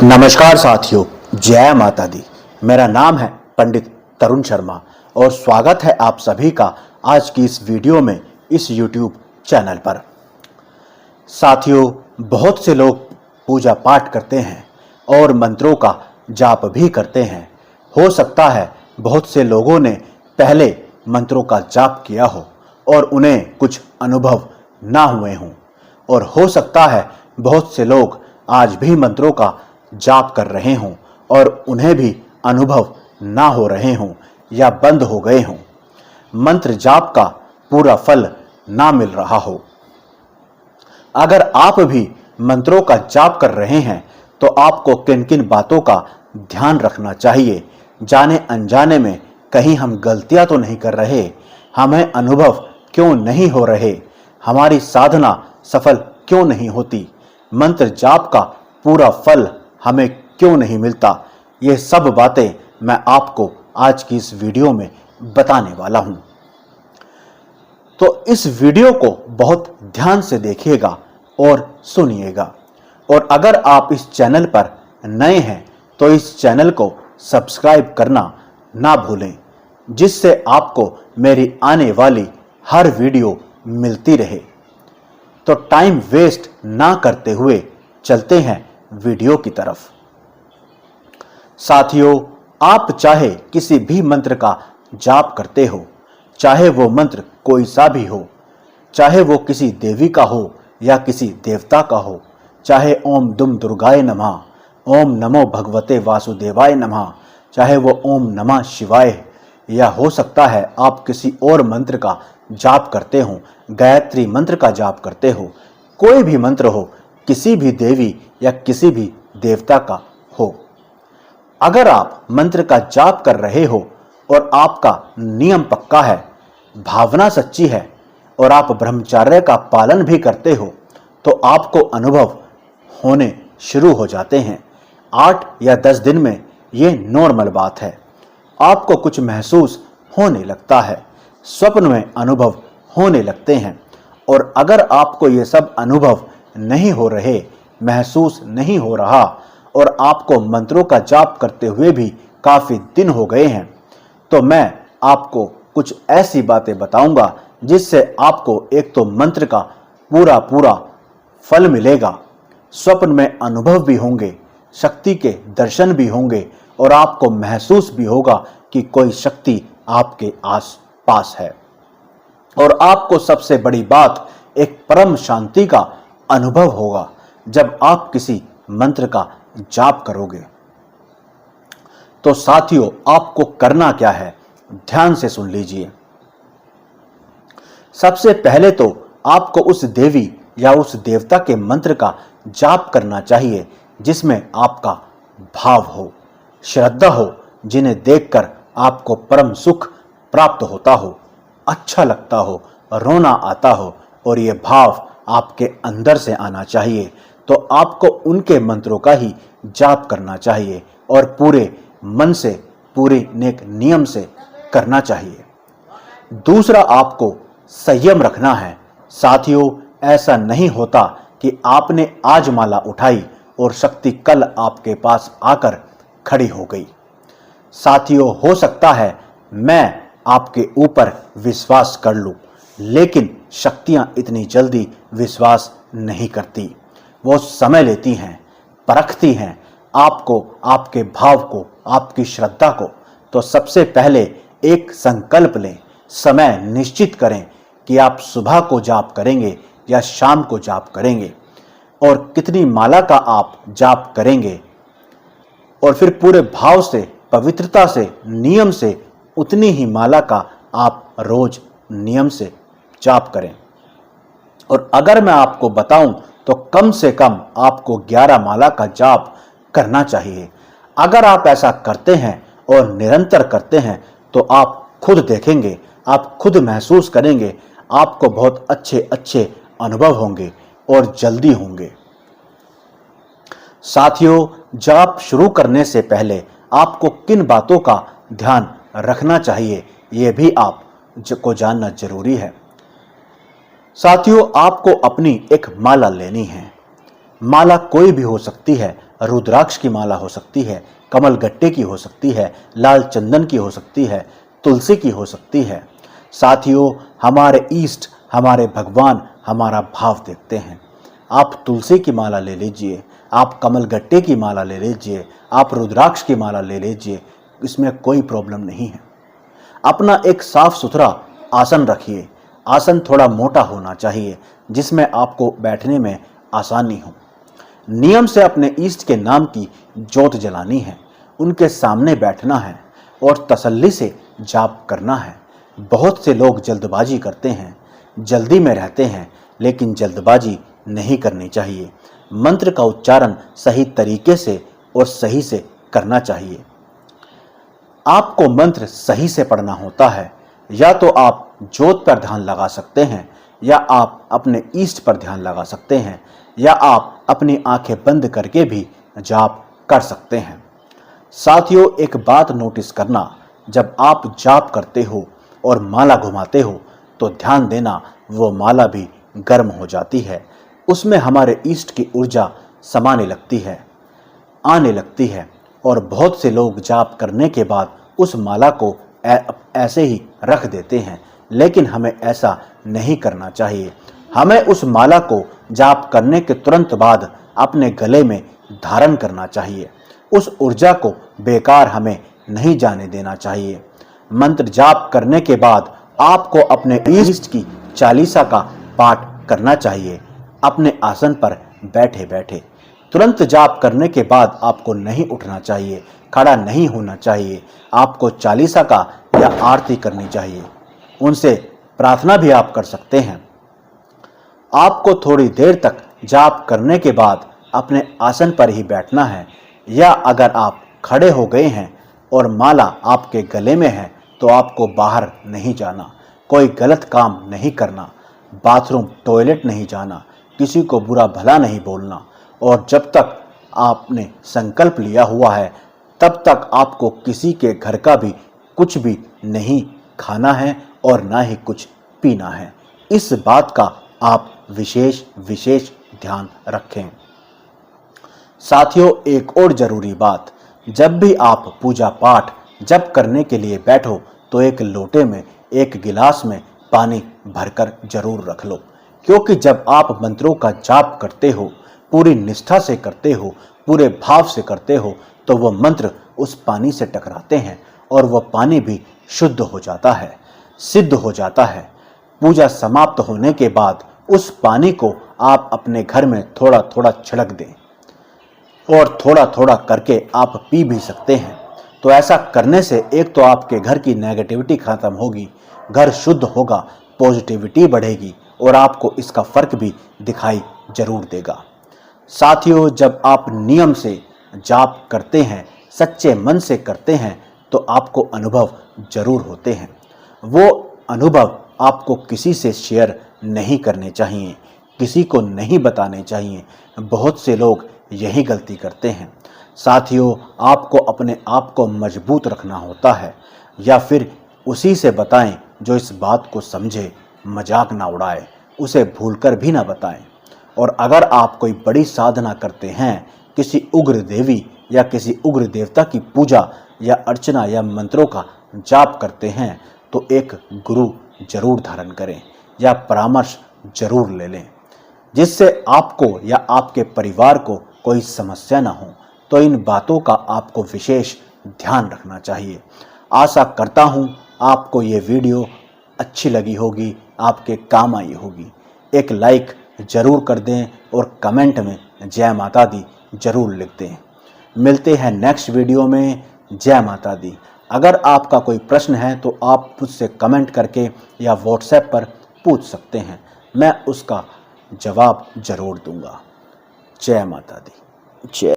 नमस्कार साथियों, जय माता दी। मेरा नाम है पंडित तरुण शर्मा और स्वागत है आप सभी का आज की इस वीडियो में इस YouTube चैनल पर। साथियों, बहुत से लोग पूजा पाठ करते हैं और मंत्रों का जाप भी करते हैं। हो सकता है बहुत से लोगों ने पहले मंत्रों का जाप किया हो और उन्हें कुछ अनुभव ना हुए हों, और हो सकता है बहुत से लोग आज भी मंत्रों का जाप कर रहे हों और उन्हें भी अनुभव ना हो रहे हों या बंद हो गए हों, मंत्र जाप का पूरा फल ना मिल रहा हो। अगर आप भी मंत्रों का जाप कर रहे हैं तो आपको किन किन बातों का ध्यान रखना चाहिए, जाने अनजाने में कहीं हम गलतियां तो नहीं कर रहे, हमें अनुभव क्यों नहीं हो रहे, हमारी साधना सफल क्यों नहीं होती, मंत्र जाप का पूरा फल हमें क्यों नहीं मिलता, ये सब बातें मैं आपको आज की इस वीडियो में बताने वाला हूं। तो इस वीडियो को बहुत ध्यान से देखिएगा और सुनिएगा, और अगर आप इस चैनल पर नए हैं तो इस चैनल को सब्सक्राइब करना ना भूलें, जिससे आपको मेरी आने वाली हर वीडियो मिलती रहे। तो टाइम वेस्ट ना करते हुए चलते हैं वीडियो की तरफ। साथियों, आप चाहे किसी भी मंत्र का जाप करते हो, चाहे वो मंत्र कोई सा भी हो, चाहे वो किसी देवी का हो या किसी देवता का हो, चाहे ओम दुम दुर्गाय नमः, ओम नमो भगवते वासुदेवाय नमः, चाहे वो ओम नमः शिवाय, या हो सकता है आप किसी और मंत्र का जाप करते हो, गायत्री मंत्र का जाप करते हो, कोई भी मंत्र हो, किसी भी देवी या किसी भी देवता का हो। अगर आप मंत्र का जाप कर रहे हो और आपका नियम पक्का है, भावना सच्ची है और आप ब्रह्मचर्य का पालन भी करते हो, तो आपको अनुभव होने शुरू हो जाते हैं। 8 या 10 दिन में ये नॉर्मल बात है। आपको कुछ महसूस होने लगता है, स्वप्न में अनुभव होने लगते हैं, और अगर आपको ये सब अनुभव नहीं हो रहे, महसूस नहीं हो रहा, और आपको मंत्रों का जाप करते हुए भी काफी दिन हो गए हैं, तो मैं आपको कुछ ऐसी बातें बताऊंगा जिससे आपको एक तो मंत्र का पूरा फल मिलेगा, स्वप्न में अनुभव भी होंगे, शक्ति के दर्शन भी होंगे, और आपको महसूस भी होगा कि कोई शक्ति आपके आस पास है। और आपको सबसे बड़ी बात, एक परम शांति का अनुभव होगा जब आप किसी मंत्र का जाप करोगे। तो साथियों, आपको करना क्या है, ध्यान से सुन लीजिए। सबसे पहले तो आपको उस देवी या उस देवता के मंत्र का जाप करना चाहिए जिसमें आपका भाव हो, श्रद्धा हो, जिन्हें देखकर आपको परम सुख प्राप्त होता हो, अच्छा लगता हो, रोना आता हो, और ये भाव आपके अंदर से आना चाहिए। तो आपको उनके मंत्रों का ही जाप करना चाहिए और पूरे मन से, पूरे नेक नियम से करना चाहिए। दूसरा, आपको संयम रखना है। साथियों, ऐसा नहीं होता कि आपने आज माला उठाई और शक्ति कल आपके पास आकर खड़ी हो गई। साथियों, हो सकता है मैं आपके ऊपर विश्वास कर लूं, लेकिन शक्तियां इतनी जल्दी विश्वास नहीं करती। वो समय लेती हैं, परखती हैं आपको, आपके भाव को, आपकी श्रद्धा को। तो सबसे पहले एक संकल्प लें, समय निश्चित करें कि आप सुबह को जाप करेंगे या शाम को जाप करेंगे, और कितनी माला का आप जाप करेंगे, और फिर पूरे भाव से, पवित्रता से, नियम से उतनी ही माला का आप रोज नियम से जाप करें। और अगर मैं आपको बताऊं तो कम से कम आपको 11 माला का जाप करना चाहिए। अगर आप ऐसा करते हैं और निरंतर करते हैं तो आप खुद देखेंगे, आप खुद महसूस करेंगे, आपको बहुत अच्छे अच्छे अनुभव होंगे और जल्दी होंगे। साथियों, जाप शुरू करने से पहले आपको किन बातों का ध्यान रखना चाहिए, यह भी आपको जानना जरूरी है। साथियों, आपको अपनी एक माला लेनी है। माला कोई भी हो सकती है, रुद्राक्ष की माला हो सकती है, कमल गट्टे की हो सकती है, लाल चंदन की हो सकती है, तुलसी की हो सकती है। साथियों, हमारे ईष्ट, हमारे भगवान हमारा भाव देखते हैं। आप तुलसी की माला ले लीजिए, आप कमल गट्टे की माला ले लीजिए, आप रुद्राक्ष की माला ले लीजिए, इसमें कोई प्रॉब्लम नहीं है। अपना एक साफ सुथरा आसन रखिए। आसन थोड़ा मोटा होना चाहिए जिसमें आपको बैठने में आसानी हो। नियम से अपने ईष्ट के नाम की ज्योत जलानी है, उनके सामने बैठना है और तसल्ली से जाप करना है। बहुत से लोग जल्दबाजी करते हैं, जल्दी में रहते हैं, लेकिन जल्दबाजी नहीं करनी चाहिए। मंत्र का उच्चारण सही तरीके से और सही से करना चाहिए। आपको मंत्र सही से पढ़ना होता है। या तो आप ज्योत पर ध्यान लगा सकते हैं, या आप अपने ईष्ट पर ध्यान लगा सकते हैं, या आप अपनी आंखें बंद करके भी जाप कर सकते हैं। साथियों, एक बात नोटिस करना, जब आप जाप करते हो और माला घुमाते हो तो ध्यान देना वो माला भी गर्म हो जाती है। उसमें हमारे ईष्ट की ऊर्जा समाने लगती है, आने लगती है। और बहुत से लोग जाप करने के बाद उस माला को ऐसे ही रख देते हैं, लेकिन हमें ऐसा नहीं करना चाहिए। हमें उस माला को जाप करने के तुरंत बाद अपने गले में धारण करना चाहिए। उस ऊर्जा को बेकार हमें नहीं जाने देना चाहिए। मंत्र जाप करने के बाद आपको अपने ईष्ट की चालीसा का पाठ करना चाहिए, अपने आसन पर बैठे बैठे। तुरंत जाप करने के बाद आपको नहीं उठना चाहिए, खड़ा नहीं होना चाहिए। आपको चालीसा का या आरती करनी चाहिए। उनसे प्रार्थना भी आप कर सकते हैं। आपको थोड़ी देर तक जाप करने के बाद अपने आसन पर ही बैठना है, या अगर आप खड़े हो गए हैं और माला आपके गले में है तो आपको बाहर नहीं जाना, कोई गलत काम नहीं करना, बाथरूम टॉयलेट नहीं जाना, किसी को बुरा भला नहीं बोलना। और जब तक आपने संकल्प लिया हुआ है तब तक आपको किसी के घर का भी कुछ भी नहीं खाना है और ना ही कुछ पीना है। इस बात का आप विशेष ध्यान रखें। साथियों, एक और जरूरी बात, जब भी आप पूजा पाठ जप करने के लिए बैठो तो एक लोटे में, एक गिलास में पानी भरकर जरूर रख लो। क्योंकि जब आप मंत्रों का जाप करते हो, पूरी निष्ठा से करते हो, पूरे भाव से करते हो, तो वह मंत्र उस पानी से टकराते हैं और वह पानी भी शुद्ध हो जाता है, सिद्ध हो जाता है। पूजा समाप्त होने के बाद उस पानी को आप अपने घर में थोड़ा थोड़ा छिड़क दें और थोड़ा थोड़ा करके आप पी भी सकते हैं। तो ऐसा करने से एक तो आपके घर की नेगेटिविटी खत्म होगी, घर शुद्ध होगा, पॉजिटिविटी बढ़ेगी और आपको इसका फर्क भी दिखाई जरूर देगा। साथियों, जब आप नियम से जाप करते हैं, सच्चे मन से करते हैं, तो आपको अनुभव जरूर होते हैं। वो अनुभव आपको किसी से शेयर नहीं करने चाहिए, किसी को नहीं बताने चाहिए। बहुत से लोग यही गलती करते हैं। साथियों, आपको अपने आप को मजबूत रखना होता है, या फिर उसी से बताएं जो इस बात को समझे, मजाक ना उड़ाए, उसे भूलकर भी ना बताएं। और अगर आप कोई बड़ी साधना करते हैं, किसी उग्र देवी या किसी उग्र देवता की पूजा या अर्चना या मंत्रों का जाप करते हैं, तो एक गुरु जरूर धारण करें या परामर्श जरूर ले लें, जिससे आपको या आपके परिवार को कोई समस्या ना हो। तो इन बातों का आपको विशेष ध्यान रखना चाहिए। आशा करता हूँ आपको ये वीडियो अच्छी लगी होगी, आपके काम आई होगी। एक लाइक जरूर कर दें और कमेंट में जय माता दी जरूर लिख दें। मिलते हैं नेक्स्ट वीडियो में। जय माता दी। अगर आपका कोई प्रश्न है तो आप मुझसे कमेंट करके या व्हाट्सएप पर पूछ सकते हैं, मैं उसका जवाब जरूर दूंगा। जय माता दी। जय।